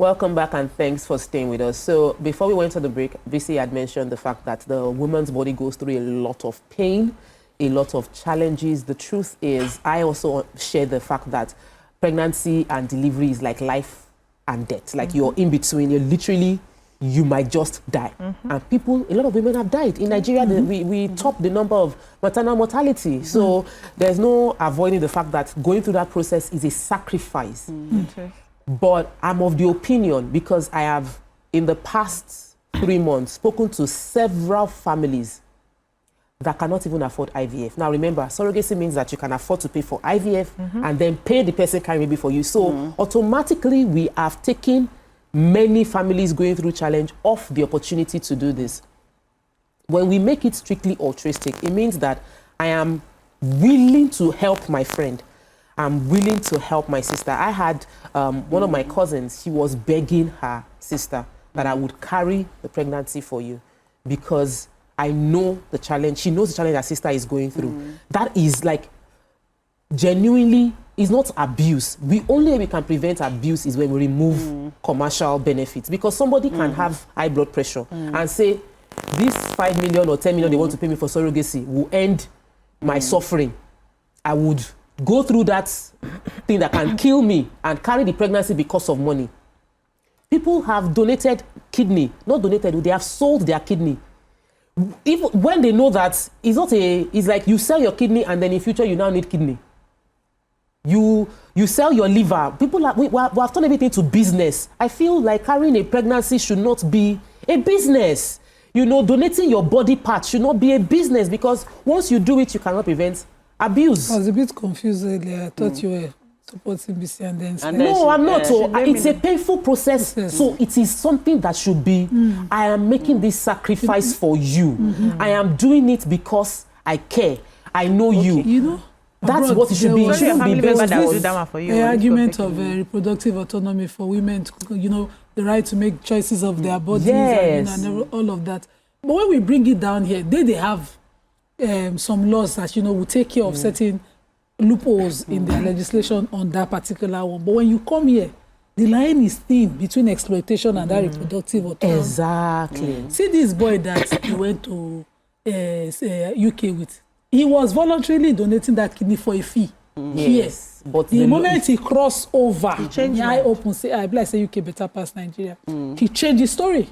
Welcome back and thanks for staying with us. So before we went to the break, VC had mentioned the fact that the woman's body goes through a lot of pain, a lot of challenges. The truth is, I also share the fact that pregnancy and delivery is like life and death. Like you're in between, you're literally, you might just die. And people, a lot of women have died. In Nigeria, we top the number of maternal mortality. So there's no avoiding the fact that going through that process is a sacrifice. Okay. But I'm of the opinion, because I have, in the past 3 months, spoken to several families that cannot even afford IVF. Now remember, surrogacy means that you can afford to pay for IVF and then pay the person carrying baby for you. So automatically we have taken many families going through challenge off the opportunity to do this. When we make it strictly altruistic, it means that I am willing to help my friend. I'm willing to help my sister. I had one of my cousins, she was begging her sister that I would carry the pregnancy for you because I know the challenge. She knows the challenge her sister is going through. That is like, genuinely, is not abuse. The only way we can prevent abuse is when we remove commercial benefits, because somebody can have high blood pressure and say, this 5 million or 10 million they want to pay me for surrogacy will end my suffering. I would go through that thing that can kill me and carry the pregnancy because of money. People have donated kidney, not donated, they have sold their kidney. Even when they know that it's like you sell your kidney and then in future you now need kidney. You sell your liver. People we have turned everything to business. I feel like carrying a pregnancy should not be a business. You know, donating your body parts should not be a business, because once you do it, you cannot prevent abuse. I was a bit confused earlier. I thought you were supporting BC and then... No, I'm not. It's a painful process. So it is something that should be, I am making this sacrifice for you. I am doing it because I care. I know you. You know? That's what it should be. It shouldn't be based on the argument of reproductive autonomy for women, you know, the right to make choices of their bodies and all of that. But when we bring it down here, they have some laws that, you know, will take care of certain loopholes in their legislation on that particular one. But when you come here, the line is thin between exploitation and that reproductive autonomy. Exactly. See this boy that he went to UK with. He was voluntarily donating that kidney for a fee. Yes. But the moment he crossed over, he open say, I bless say UK better past Nigeria. He changed his story.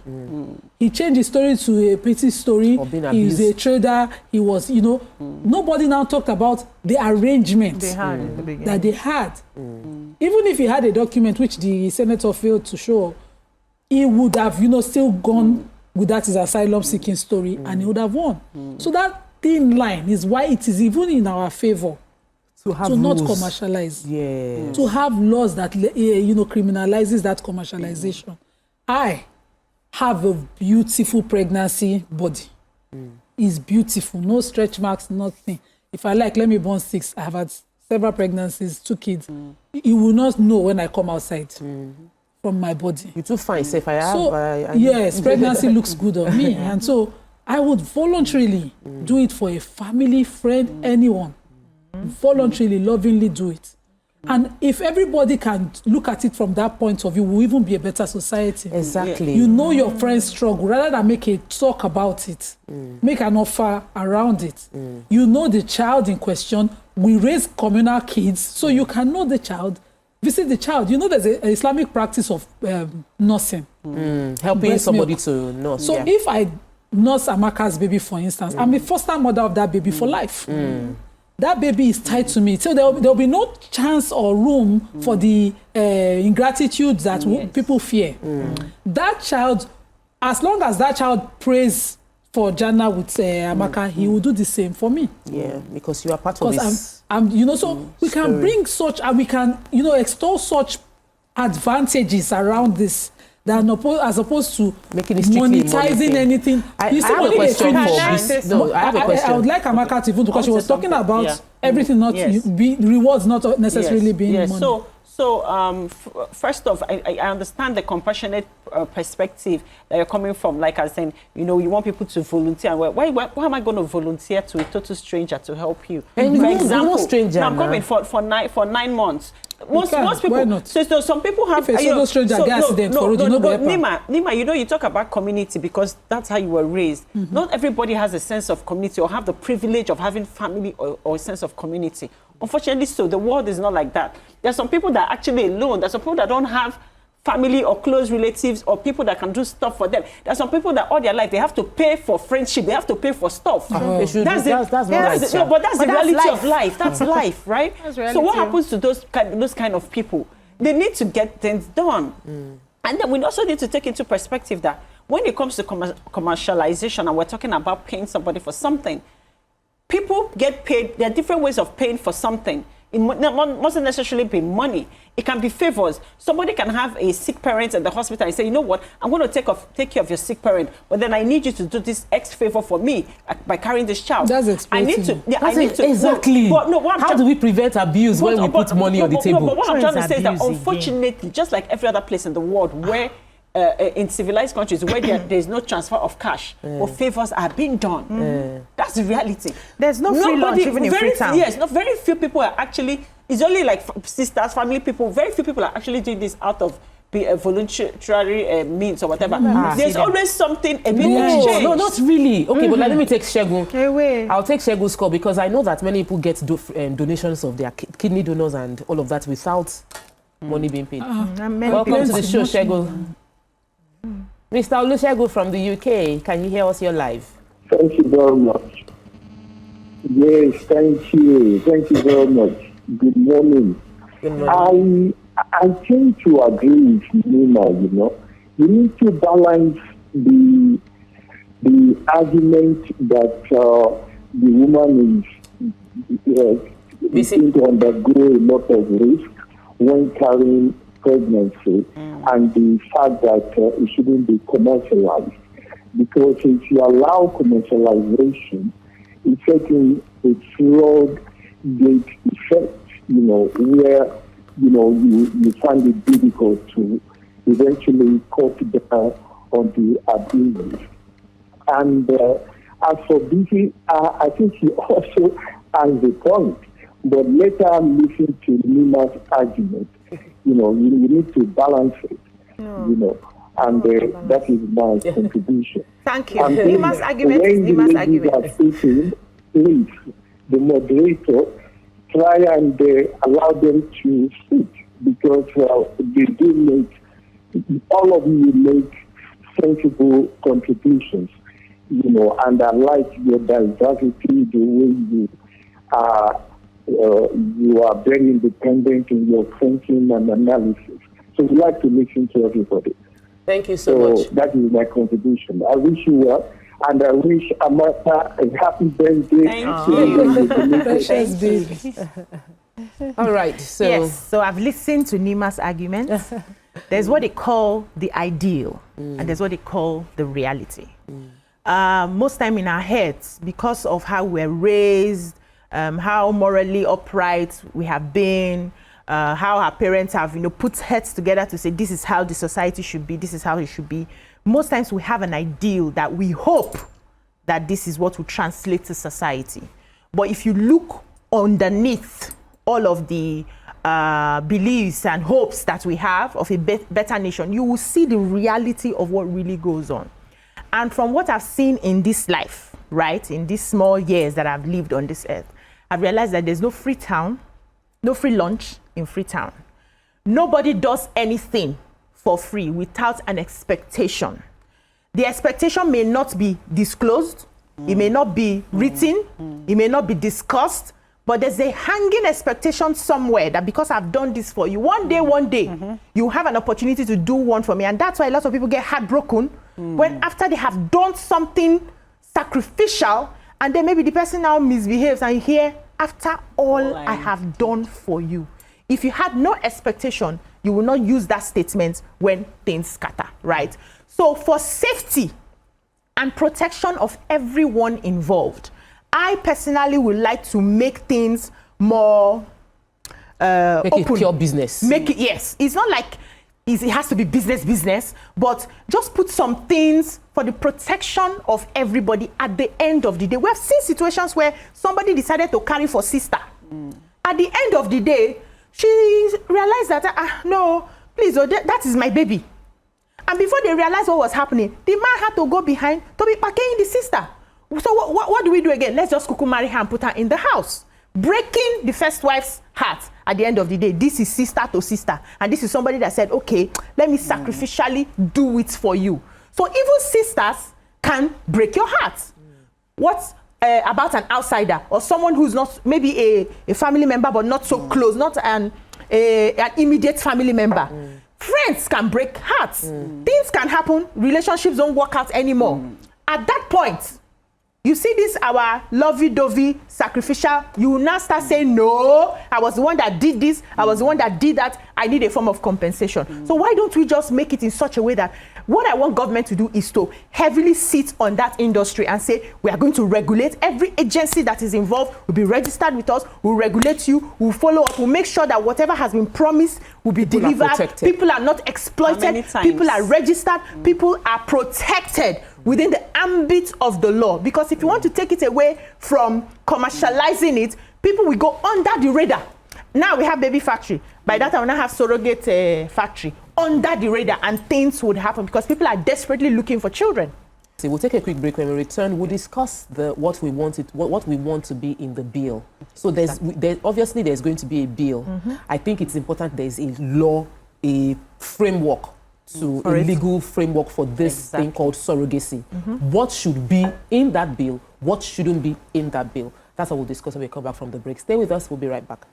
He changed his story to a pretty story. He's a trader. He was, you know, nobody now talked about the arrangement that they had. Even if he had a document which the senator failed to show, he would have, you know, still gone with that his asylum seeking story and he would have won. So that thin line is why it is even in our favor to not commercialize. To have laws that, you know, criminalizes that commercialization. I have a beautiful pregnancy body. It's beautiful, no stretch marks, nothing. If I like, let me born 6. I have had several pregnancies, 2 kids. You will not know when I come outside from my body. You too fine, safe. Yes, pregnancy looks good on me. And so I would voluntarily do it for a family, friend, anyone. Voluntarily, lovingly do it. And if everybody can look at it from that point of view, we'll even be a better society. Exactly. You know your friend's struggle, rather than make a talk about it, make an offer around it. You know the child in question. We raise communal kids, so you can know the child, visit the child. You know there's an Islamic practice of nursing. Helping somebody to nurse. So if I nurse Amaka's baby, for instance, I'm a first-time mother of that baby for life. That baby is tied to me. So there'll be no chance or room for the ingratitude that people fear. That child, as long as that child prays for Jannah with Amaka, he will do the same for me. Yeah, because you are part of this. You know, so we can bring such, and we can, you know, extol such advantages around this. Than as opposed to making it monetizing anything. I have a question for this. No, I have a question. I would like Amaka to even, because she was talking about everything not rewards not necessarily being money. So first off, I understand the compassionate perspective that you're coming from. Like I was saying, you know, you want people to volunteer. Why am I going to volunteer to a total stranger to help you? For example, stranger, I'm coming for 9 months. Most people. Why not? So some people have. If a solo stranger get accident for road, Nima, you talk about community because that's how you were raised. Not everybody has a sense of community or have the privilege of having family or a sense of community. Unfortunately, so the world is not like that. There are some people that are actually alone. There are some people that don't have family or close relatives or people that can do stuff for them. There are some people that all their life they have to pay for friendship. They have to pay for stuff. That's not right. No, but that's the reality of life. That's life, right? That's so what happens to those kind of people? They need to get things done. And then we also need to take into perspective that when it comes to commercialization and we're talking about paying somebody for something, people get paid. There are different ways of paying for something. It mustn't necessarily be money. It can be favors. Somebody can have a sick parent at the hospital and say, you know what, I'm going to take care of your sick parent, but then I need you to do this X favor for me by carrying this child. That's exploiting. I need to. Exactly. How do we prevent abuse when we put money on the table? But what I'm trying to say is that unfortunately, just like every other place in the world where in civilized countries where there's no transfer of cash or favors are being done. That's the reality. There's no free lunch even in Freetown. Yes, not very few people are actually, it's only like sisters, family people, very few people are actually doing this out of voluntary means or whatever. There's always something a bit exchange. No, not really. Okay, but let me take Shegun. I'll take Shegun's call because I know that many people get donations of their kidney donors and all of that without money being paid. Welcome to the show, Shegun. Mr. Olusegun from the UK, can you hear us? You're live. Thank you very much. Yes, thank you. Thank you very much. Good morning. Good morning. I tend to agree with Nima, you know. You need to balance the argument that the woman is going to undergo a lot of risk when carrying pregnancy and the fact that it shouldn't be commercialized. Because if you allow commercialization, it's taking a floodgate effect, you know, where, you know, you find it difficult to eventually cut down on the abuse. And as for BC, I think he also has the point, but later listen to Nima's argument. You know, you need to balance it, you know, and that is my contribution. Thank you. Nima's argument is Nima's argument. Speaking, please, the moderator, try and allow them to speak because they do make, all of you make sensible contributions, you know, and I like your diversity, the way you are very independent in your thinking and analysis. So we like to listen to everybody. Thank you so much. That is my contribution. I wish you well, and I wish Amata a happy birthday. Thank you. All right. So yes. So I've listened to Nima's arguments. There's what they call the ideal, and there's what they call the reality. Most time in our heads, because of how we're raised, how morally upright we have been, how our parents have, you know, put heads together to say this is how the society should be, this is how it should be. Most times we have an ideal that we hope that this is what will translate to society. But if you look underneath all of the beliefs and hopes that we have of a better nation, you will see the reality of what really goes on. And from what I've seen in this life, right, in these small years that I've lived on this earth, I've realized that there's no free town, no free lunch in Freetown. Nobody does anything for free without an expectation. The expectation may not be disclosed, it may not be written, it may not be discussed, but there's a hanging expectation somewhere that because I've done this for you, one day, you have an opportunity to do one for me. And that's why a lot of people get heartbroken when after they have done something sacrificial, and then maybe the person now misbehaves and you hear, after all I have done for you. If you had no expectation, you will not use that statement when things scatter, right? So for safety and protection of everyone involved, I personally would like to make things more make open. it pure business. Make it, yes. It's not like it has to be business, but just put some things for the protection of everybody at the end of the day. We have seen situations where somebody decided to carry for sister. At the end of the day, she realized that, no, please, that is my baby. And before they realized what was happening, the man had to go behind to be packing the sister. So what do we do again? Let's just marry her and put her in the house. Breaking the first wife's heart at the end of the day. This is sister to sister. And this is somebody that said, okay, let me sacrificially do it for you. So even sisters can break your heart. What about an outsider or someone who's not maybe a family member but not so close, not an immediate family member? Friends can break hearts. Things can happen. Relationships don't work out anymore. At that point, you see this, our lovey-dovey, sacrificial, you will now start saying, no, I was the one that did this, I was the one that did that, I need a form of compensation. So why don't we just make it in such a way that what I want government to do is to heavily sit on that industry and say, we are going to regulate every agency that is involved, will be registered with us, will regulate you, will follow up, will make sure that whatever has been promised will be delivered. People are not exploited, people are registered, people are protected within the ambit of the law. Because if you want to take it away from commercializing it, people will go under the radar. Now we have baby factory. By that time, we now have surrogate factory under the radar, and things would happen because people are desperately looking for children. So we'll take a quick break. When we return, we'll discuss what we want to be in the bill. So obviously there's going to be a bill. I think it's important there's a law, a framework, a legal framework for this thing called surrogacy. What should be in that bill? What shouldn't be in that bill? That's what we'll discuss when we come back from the break. Stay with us. We'll be right back.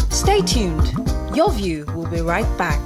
Stay tuned. Your View will be right back.